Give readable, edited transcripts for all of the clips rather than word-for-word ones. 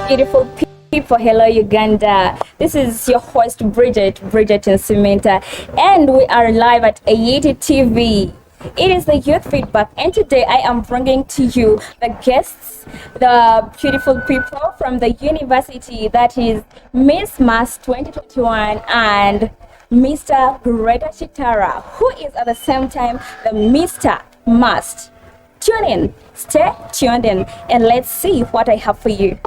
Beautiful people, hello Uganda. This is your host Bridget in Cementa, and we are live at AET TV. It is the youth feedback, and today I am bringing to you the guests, the beautiful people from the university, that is Miss Mass 2021 and Mr. Greater Kitara, who is at the same time the Mr. Must. Tune in, stay tuned in, and let's see what I have for you.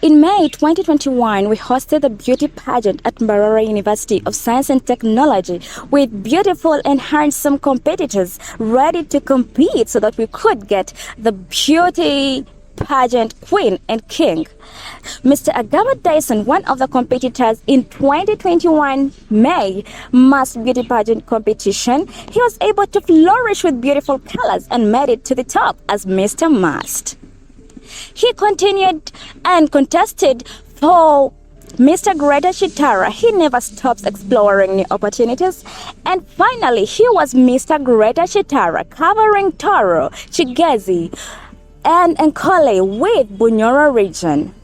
In May 2021, we hosted the beauty pageant at Mbarara University of Science and Technology with beautiful and handsome competitors ready to compete so that we could get the beauty pageant queen and king. Mr. Agaba Dison, one of the competitors in 2021 May Mass Beauty Pageant competition, he was able to flourish with beautiful colors and made it to the top as Mr. Must. He continued and contested for Mr. Greater Kitara. He never stops exploring new opportunities. And finally, he was Mr. Greater Kitara, covering Toro, Chigezi, and Nkole with Bunyoro region.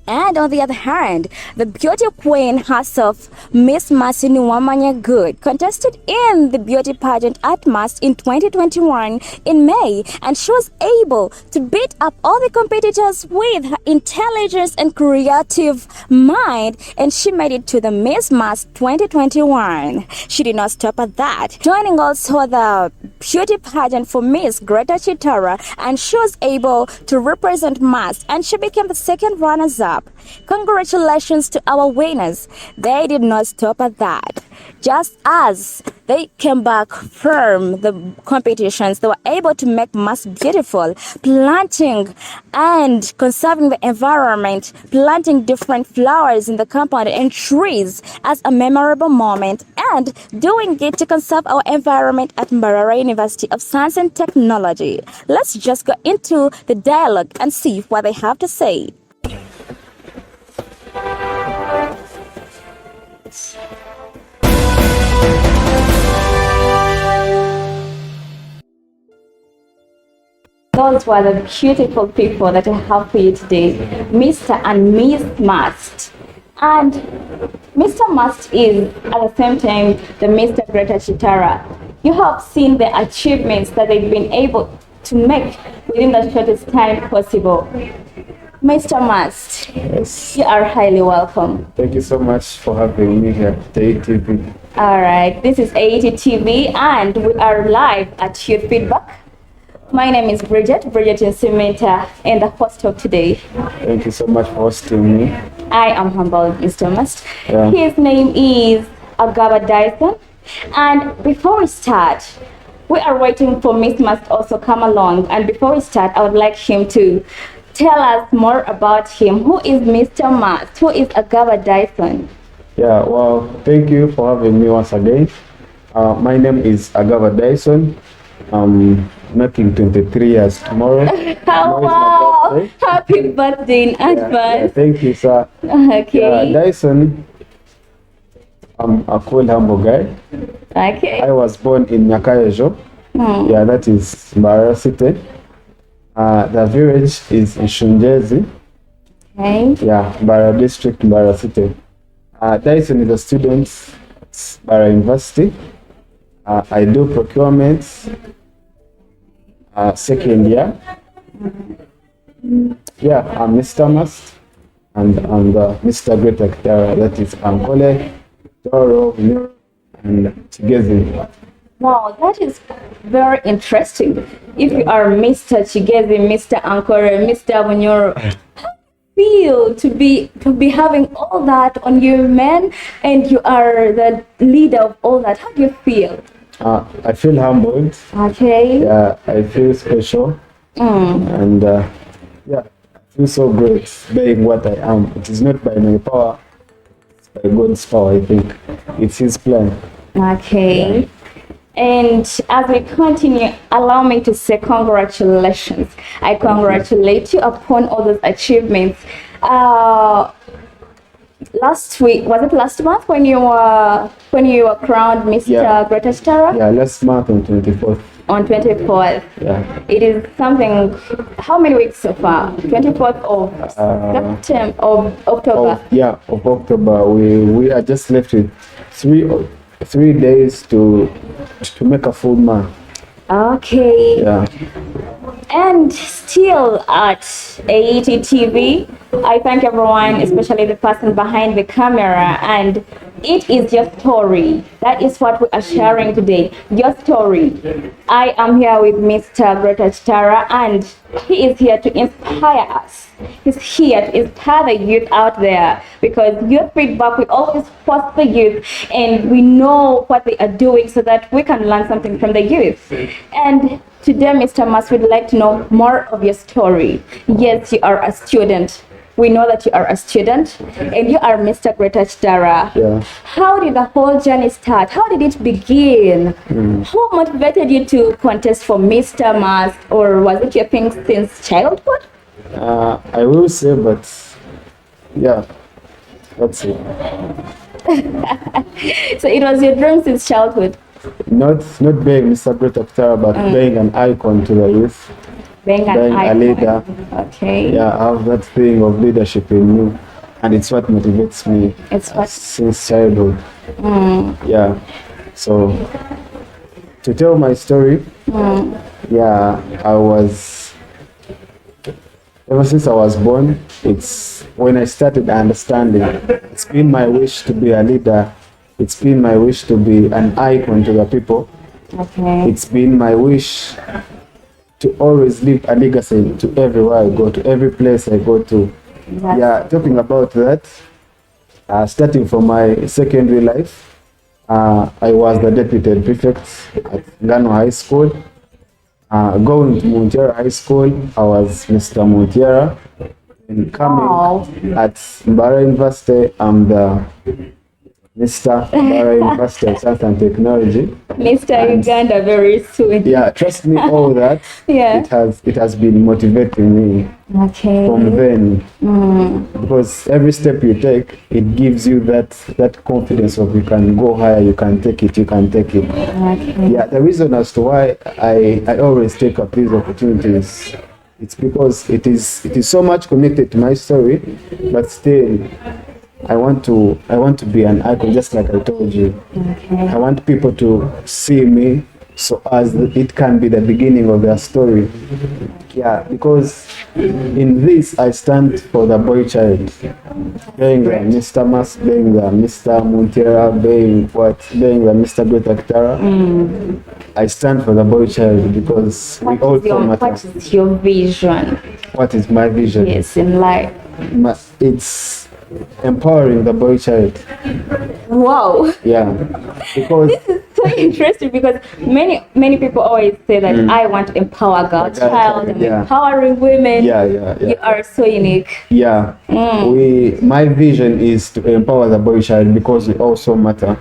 And on the other hand, the beauty queen herself, Miss Masini Wamanya Good, contested in the beauty pageant at Mast in 2021 in May, and she was able to beat up all the competitors with her intelligence and creative mind, and she made it to the Miss Mast 2021. She did not stop at that, joining also the beauty pageant for Miss Greater Kitara, and she was able to represent Mast, and she became the second runners-up. Congratulations to our winners. They did not stop at that. Just as they came back from the competitions, they were able to make Mass beautiful, planting and conserving the environment, planting different flowers in the compound and trees as a memorable moment, and doing it to conserve our environment at Mbarara University of Science and Technology. Let's just go into the dialogue and see what they have to say. Those were the beautiful people that I have for you today, Mr. and Miss Must. And Mr. Must is at the same time the Mr. Greater Kitara. You have seen the achievements that they've been able to make within the shortest time possible. Mr. Must, yes, you are highly welcome. Thank you so much for having me here at AET. All right, this is AET TV, and we are live at Youth Feedback. My name is Bridget in Cementa, and the host of today. Thank you so much for hosting me. I am humbled, Mr. Must. Yeah. His name is Agaba Dison. And before we start, we are waiting for Miss Must also come along. And before we start, I would like him to tell us more about him. Who is Mr. Must? Who is Agaba Dison? Yeah, well, thank you for having me once again. My name is Agaba Dison. I'm making 23 years tomorrow. Wow! Happy birthday in advance. Yeah, thank you, sir. Okay. Yeah, Dison, I'm a cool, humble guy. Okay. I was born in Nyakayejo. Yeah, that is Mbarara City. The village is in Shunjezi. Okay. Yeah, Mbarara District, Mbarara City. Dison is a student at Mbarara University. I do procurement, second year. Yeah, I'm Mr. Must, and I'm the Mr. Greater Kitara, that is Nkole, Toro, and Chigezi. Wow, that is very interesting. If you are Mr. Chigezi, Mr. Ankore, Mr. Bunyoro, how do you feel to be having all that on you, man, and you are the leader of all that? How do you feel? I feel humbled. Okay. Yeah, I feel special. And yeah, I feel so great being what I am. It is not by my power, it's by God's power, I think. It's His plan. Okay. And as we continue, allow me to say congratulations. I congratulate you upon all those achievements. Last week, was it last month when you were crowned Mr. Greater Kitara? Yeah, last month on 24th. On 24th. Yeah. It is something. How many weeks so far? 24th of September, of October. Of October. We are just left with 3 days to make a full month. Okay. Yeah. And still at AET TV, I thank everyone, especially the person behind the camera. And it is your story. That is what we are sharing today. Your story. I am here with Mr. Greater Kitara, and he is here to inspire us. He's here to inspire the youth out there, because youth feedback, we always post the youth and we know what they are doing so that we can learn something from the youth. And today, Mr. Mas, we'd like to know more of your story. Yes, you are a student. We know that you are a student and you are Mr. Greater Kitara. Yeah. How did the whole journey start? How did it begin? Who motivated you to contest for Mr. Mas, or was it your thing since childhood? I will say, but yeah, that's it. So it was your dream since childhood? Not being Mr. Greater Kitara, but being an icon to the youth. Being a leader. Okay. Yeah, I have that thing of leadership in me, and it's what motivates me. It's what since childhood. Yeah. So to tell my story, yeah, ever since I was born, it's when I started understanding. It's been my wish to be a leader. It's been my wish to be an icon to the people. Okay. It's been my wish to always leave a legacy to everywhere I go, to every place I go to. Yeah, talking about that, starting from my secondary life, I was the deputy prefect at Ngano High School. Going to Muntiera High School, I was Mr. Muntiera. And coming at Mbara University, I'm the Mr. Mbara University of Science and Technology. Mr. Uganda very soon. Yeah, trust me, all that. Yeah. It has been motivating me. Okay. From then, because every step you take, it gives you that confidence of you can go higher, you can take it. Okay. Yeah, the reason as to why I always take up these opportunities, it's because it is so much connected to my story, but still I want to be an icon, just like I told you. Okay. I want people to see me so as it can be the beginning of their story. Yeah, because in this I stand for the boy child, being the Mr. Mas, being the Mr. Muntiera, being the Mr. Greater Kitara. I stand for the boy child because we all matter. What is your vision? What is my vision? Yes, in life. It's empowering the boy child. Wow. Yeah, because this is so interesting, because many people always say that I want to empower girl child and empowering women. Yeah. You are so unique. Yeah. My vision is to empower the boy child because we also matter.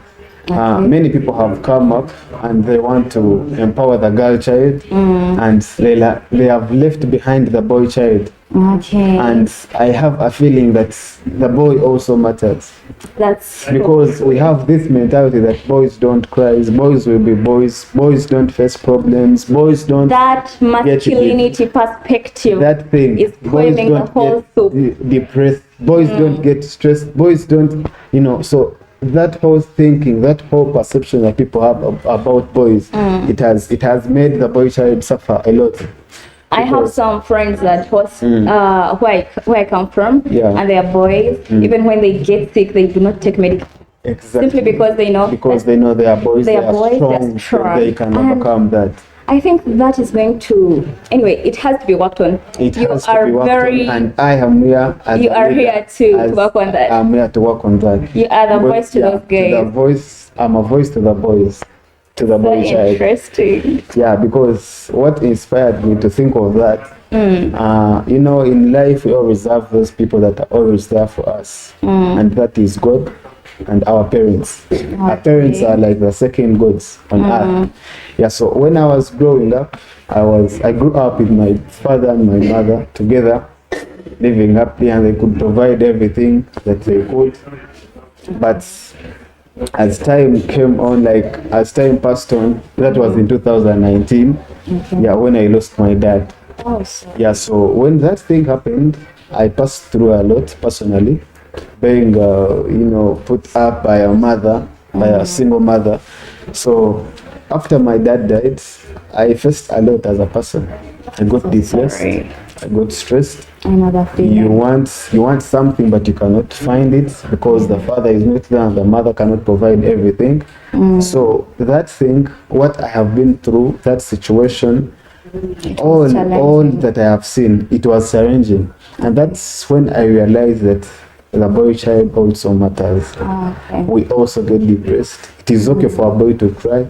Okay. Many people have come up and they want to empower the girl child, and they have left behind the boy child. Okay. And I have a feeling that the boy also matters. That's because we have this mentality that boys don't cry, boys will be boys, boys don't face problems, boys don't. That masculinity perspective. That thing is spoiling the whole soup. Depressed. Boys don't get stressed. Boys don't, so that whole thinking, that whole perception that people have about boys, it has made the boy child suffer a lot. I have some friends that was where I come from, and they are boys. Even when they get sick, they do not take medication. Exactly. Simply because they know. Because they know they are boys. They are strong. They can overcome that. I think that is going to. Anyway, it has to be worked on. It has to be worked on, and I am here. You are here to work on that. I'm here to work on that. You are the voice to those guys. I'm a voice to the boys. To the boy child. Interesting. Yeah, because what inspired me to think of that, in life we always have those people that are always there for us, and that is God. and our parents. Our parents are like the second gods on earth. Yeah, so when I was growing up, I grew up with my father and my mother together, living happily, and they could provide everything that they could. But as time came on, like as time passed on, that was in 2019, yeah, when I lost my dad. Yeah, so when that thing happened, I passed through a lot personally, being put up by a mother, by a single mother. So after my dad died, I faced a lot as a person. I got depressed, I got stressed. Another feeling. You want something, but you cannot find it because the father is not there and the mother cannot provide everything. So that thing, what I have been through, that situation, all that I have seen, it was challenging. And that's when I realized that the boy child also matters. We also get depressed. It is okay for a boy to cry.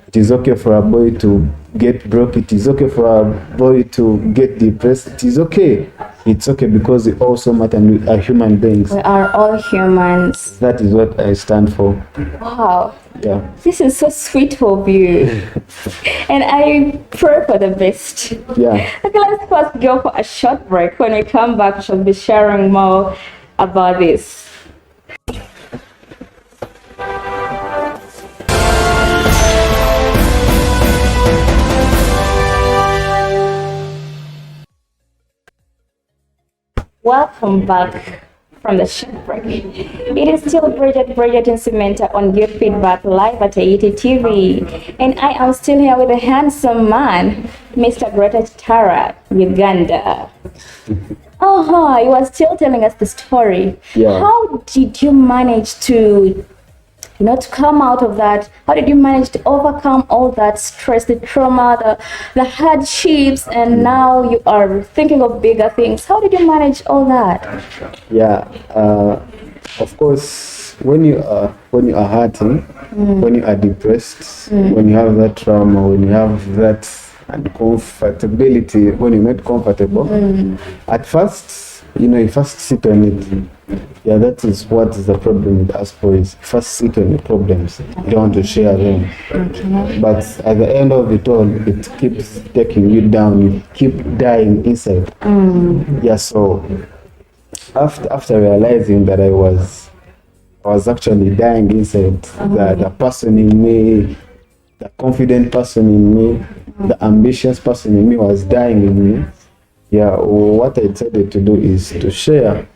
It is okay for a boy to get broke. It is okay for a boy to get depressed. It is okay. It's okay because we also matter and we are human beings. We are all humans. That is what I stand for. Wow. Yeah. This is so sweet of you. And I pray for the best. Yeah. Okay, let's first go for a short break. When we come back, she'll be sharing more about this. Welcome back from the short break. It is still Bridget and Samantha on Youth Feedback live at Ayiti TV. And I am still here with a handsome man, Mr. Greater Kitara, Uganda. You were still telling us the story. Yeah. How did you manage to to come out of that? How did you manage to overcome all that stress, the trauma, the hardships, and now you are thinking of bigger things? How did you manage all that? Yeah, of course, when you are hurting, when you are depressed, when you have that trauma, when you have that uncomfortability, when you're not comfortable, at first, you first sit on it. Yeah, that is what is the problem with us boys. First sit on your problems. You don't want to share them. But at the end of it all, it keeps taking you down. You keep dying inside. Yeah, so after realizing that I was actually dying inside, the person in me, the confident person in me, the ambitious person in me was dying in me. Yeah, what I decided to do is to share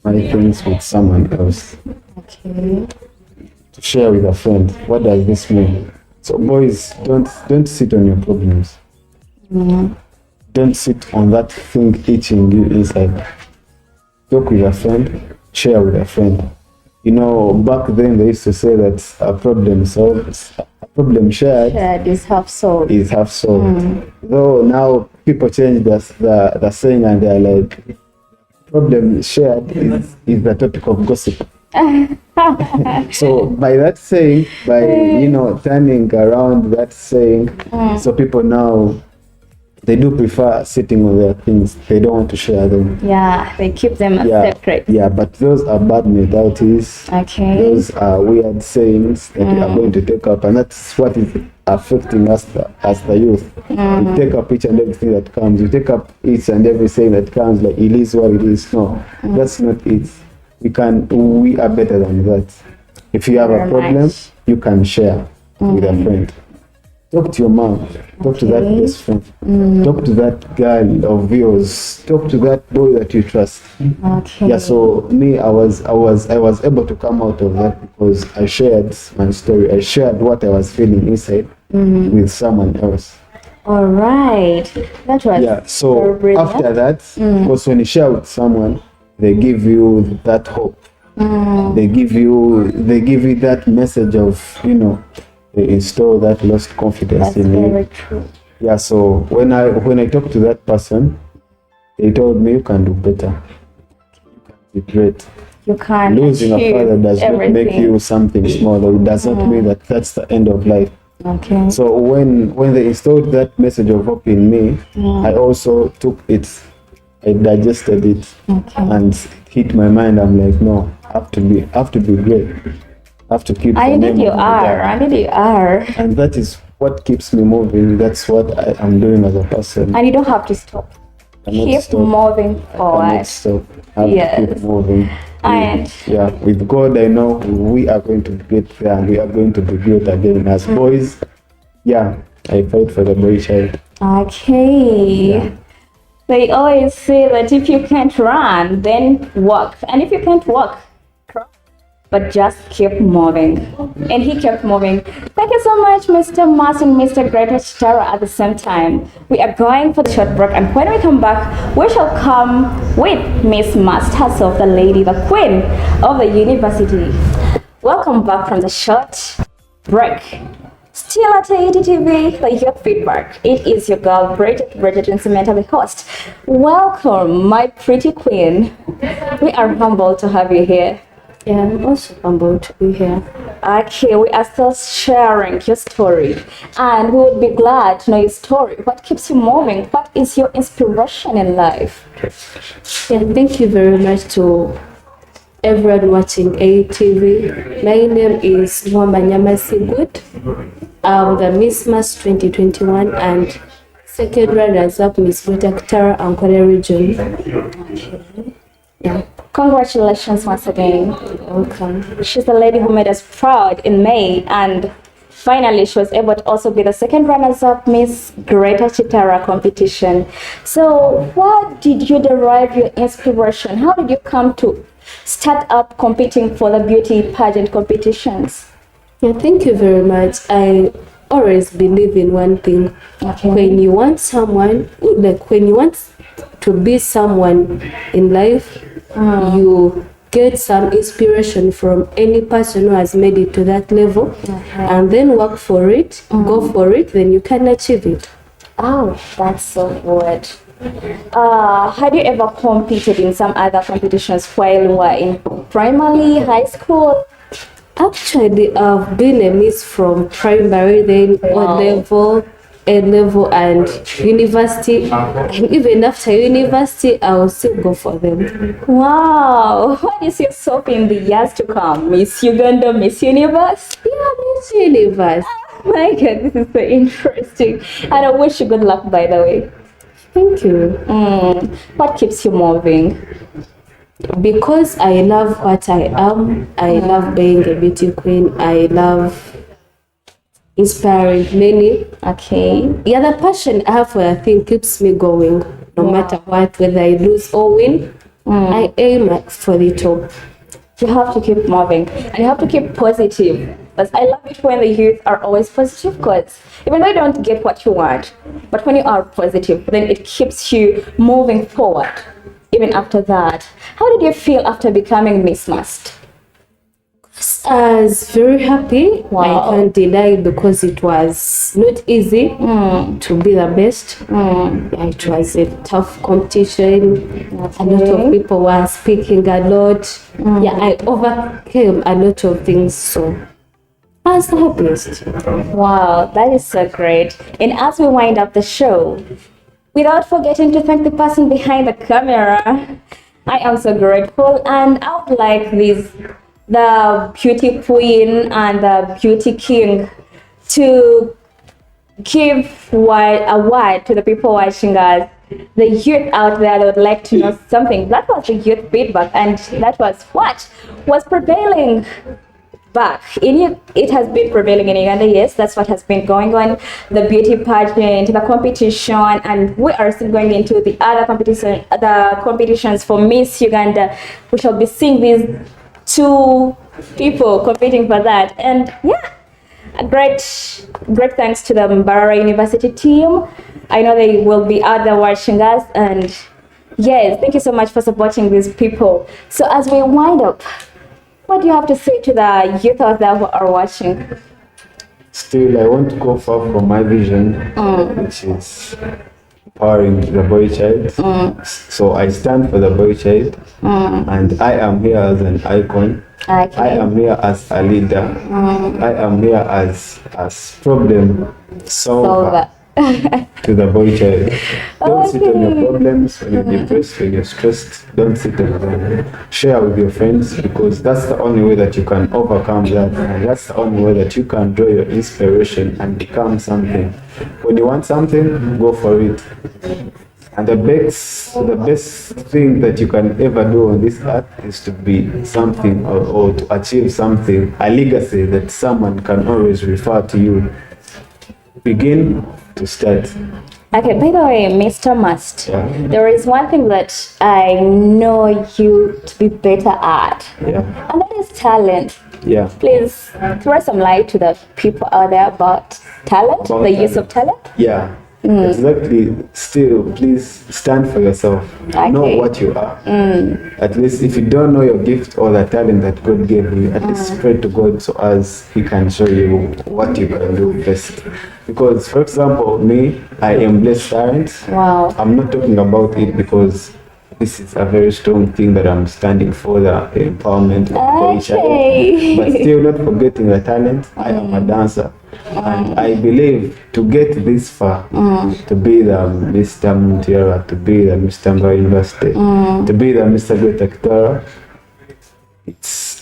my things with someone else. Okay. To share with a friend. What does this mean? So boys, don't sit on your problems. Don't sit on that thing eating you inside. Talk with a friend, share with a friend. Back then they used to say that a problem shared is half solved. Though now people change the saying and they're like, problem shared is the topic of gossip. So by that saying, by turning around that saying, so people now they do prefer sitting on their things. They don't want to share them. Yeah, they keep them separate. Yeah, but those are bad mentalities. Okay. Those are weird sayings that we are going to take up, and that's what is affecting us as the youth. We take up each and everything that comes. We take up each and every saying that comes, like it is what it is. No, that's not it. We are better than that. If you have a problem, you can share with a friend. Talk to your mom. Talk to that best friend. Talk to that girl of yours. Talk to that boy that you trust. Okay. Yeah. So me, I was able to come out of that because I shared my story. I shared what I was feeling inside with someone else. All right. That was So after that, because when you share with someone, they give you that hope. They give you that message of they install that lost confidence in you. Very true. Yeah, so when I talked to that person, they told me you can do better. You can be great. You can Losing a father does not make you something smaller. It does not mean that that's the end of life. Okay. So when they installed that message of hope in me, I also took it I digested it, and it hit my mind. I'm like, no, I have to be great. I have to keep. I think you are. And that is what keeps me moving. That's what I am doing as a person. And you don't have to stop. Keep moving forward. I cannot stop. I have to keep moving. And with God, I know we are going to get there. We are going to be great again as boys. Yeah, I fight for the boy child. Okay. Yeah. They always say that if you can't run, then walk. And if you can't walk, crawl. But just keep moving. And he kept moving. Thank you so much, Mr. Mas and Mr. Greater Kitara at the same time. We are going for the short break, and when we come back, we shall come with Miss Mas herself, the lady, the queen of the university. Welcome back from the short break. Still at AETTV, the Youth Feedback. It is your girl, Bridget and Samantha, the host. Welcome, my pretty queen. We are humbled to have you here. Yeah, I'm also humbled to be here. Okay, we are still sharing your story, and we would be glad to know your story. What keeps you moving? What is your inspiration in life? Yeah, thank you very much to everyone watching ATV. My name is Mwambanyama Sigud. I'm the Miss Mas 2021 and second runners-up Miss Greater Kitara and Korea region. Okay. Yeah. Congratulations once again. Welcome. She's the lady who made us proud in May, and finally she was able to also be the second runners-up Miss Greater Kitara competition. So what did you derive your inspiration? How did you come to start up competing for the beauty pageant competitions? Yeah, thank you very much. I always believe in one thing. Okay. When you want someone, like when you want to be someone in life, you get some inspiration from any person who has made it to that level, and then work for it, go for it, then you can achieve it. Oh, that's so good. Had you ever competed in some other competitions while you were in primary, high school? Actually, I've been a miss from primary, then O-level, A-level, and university. And even after university, I will still go for them. Wow! What is your hope in the years to come? Miss Uganda, Miss Universe? Yeah, Miss Universe. Oh my God, this is so interesting. And I wish you good luck, by the way. Thank you. What keeps you moving? Because I love what I am. I love being a beauty queen. I love inspiring many. Okay. The other passion I have for a thing keeps me going. No matter what, whether I lose or win, I aim for the top. You have to keep moving, and you have to keep positive. But I love it when the youth are always positive, because even though you don't get what you want, but when you are positive, then it keeps you moving forward. Even after that, how did you feel after becoming Miss Must? I was very happy. Wow. I can't deny it because it was not easy to be the best. It was a tough competition. A lot of people were speaking a lot. Yeah, I overcame a lot of things, so I was the happiest. Wow, that is so great. And as we wind up the show, without forgetting to thank the person behind the camera, I am so grateful, and I would like the beauty queen and the beauty king to give a word to the people watching us, the youth out there that would like to know something. That was the youth feedback, and that was what was prevailing back in it has been prevailing in Uganda. Yes, that's what has been going on, the beauty pageant, the competition, and we are still going into the other competitions for Miss Uganda. We shall be seeing these two people competing for that, and yeah, a great thanks to the Mbarara University team. I know they will be out there watching us, and yes, thank you so much for supporting these people. So as we wind up, what do you have to say to the youth out there who are watching? Still, I want to go far from my vision, which is empowering the boy child. So I stand for the boy child, and I am here as an icon. Okay. I am here as a leader. I am here as problem solver. to the boy child. Don't sit on your problems when you're depressed, when you're stressed. Don't sit on them. Share with your friends, because that's the only way that you can overcome that. And that's the only way that you can draw your inspiration and become something. When you want something, go for it. And the best thing that you can ever do on this earth is to be something, or to achieve something, a legacy that someone can always refer to you. Begin to start. Okay, by the way, Mr. Must, Yeah. there is one thing that I know you to be better at, Yeah. and that is talent. Yeah. Please throw some light to the people out there about talent, About the use of talent. Yeah. Exactly. Still, please stand for yourself. Know Okay. what you are. At least if you don't know your gift or the talent that God gave you, at least pray to God so as He can show you what you can do best. Because, for example, me, I am blessed talent. Wow. I'm not talking about it because this is a very strong thing that I'm standing for, the empowerment of boy child. Okay. But still not forgetting the talent. I am a dancer. And I believe to get this far, to be the Mr. Muntiara, to be the Mr. Mba University, to be the Mr. Greater Kitara,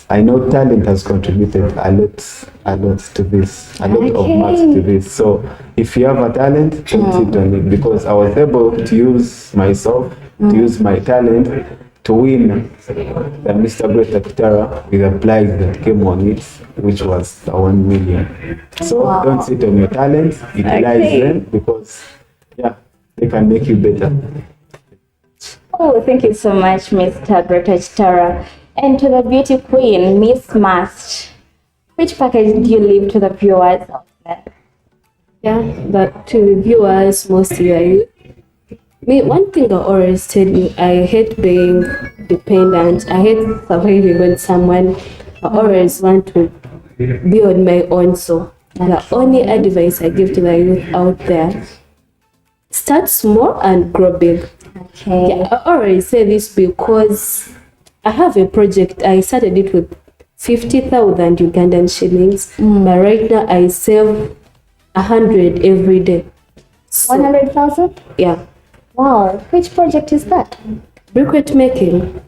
I know talent has contributed a lot to this, a lot of marks to this. So if you have a talent, don't sit on it, because I was able to use myself, to use my talent to win the Mr. Greater Kitara with a prize that came on it, which was the 1 million. So don't sit on your talents, utilize them, because they can make you better. Oh, thank you so much, Mr. Greater Kitara. And to the beauty queen, Miss Must, which package do you leave to the viewers out there? Yeah, but to viewers mostly, one thing I always tell you, I hate being dependent. I hate surviving on someone. I always want to be on my own. So the only advice I give to the youth out there, start small and grow big. Okay. Yeah, I always say this because I have a project. I started it with 50,000 Ugandan shillings, but right now I save 100 every day. So, 100,000? yeah. Wow. Which project is that? Briquette making.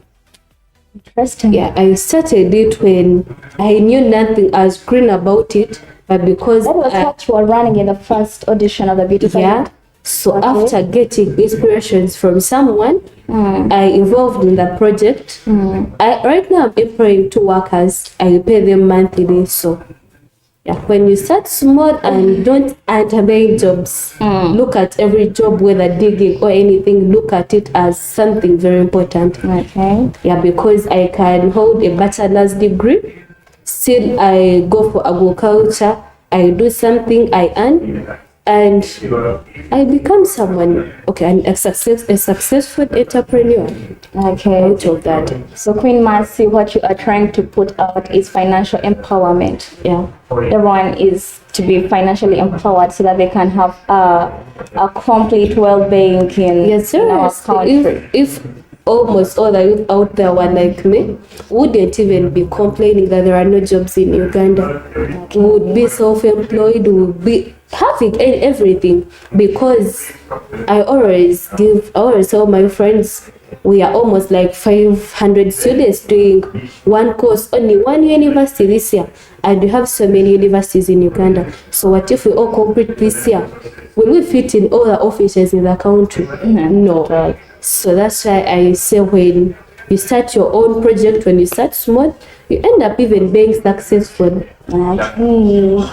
Interesting. Yeah, I started it when I knew nothing. I was green about it, but because That was what you were running in the first audition of the beauty pageant. So after getting inspirations from someone, I involved in the project. Right now I'm employing 2 workers. I pay them monthly. So when you start small and don't enter many jobs, look at every job, whether digging or anything, look at it as something very important. Okay. Yeah, because I can hold a bachelor's degree, still I go for agriculture, I do something, I earn, and I become someone, and a successful entrepreneur. Okay. Out of that. So Queen Mercy, what you are trying to put out is financial empowerment. Yeah. Everyone is to be financially empowered so that they can have a complete well-being in our country. If almost all the youth out there were like me, wouldn't even be complaining that there are no jobs in Uganda. We would be self-employed, we would be having everything, because I always tell my friends, we are almost like 500 students doing one course, only one university this year, and we have so many universities in Uganda. So what if we all complete this year? Will we fit in all the offices in the country? No. So that's why I say, when you start your own project, when you start small, you end up even being successful. Okay.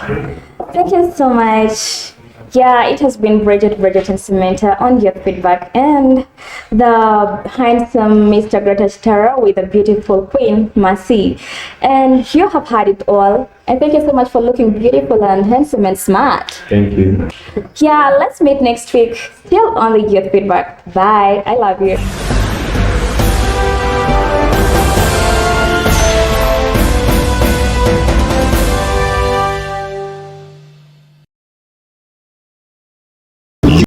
Thank you so much. Yeah, it has been Bridget and Samantha on Youth Feedback, and the handsome Mr. Greater Kitara with the beautiful Queen Mercy. And you have had it all. And thank you so much for looking beautiful and handsome and smart. Thank you. Yeah, let's meet next week, still on the Youth Feedback. Bye. I love you.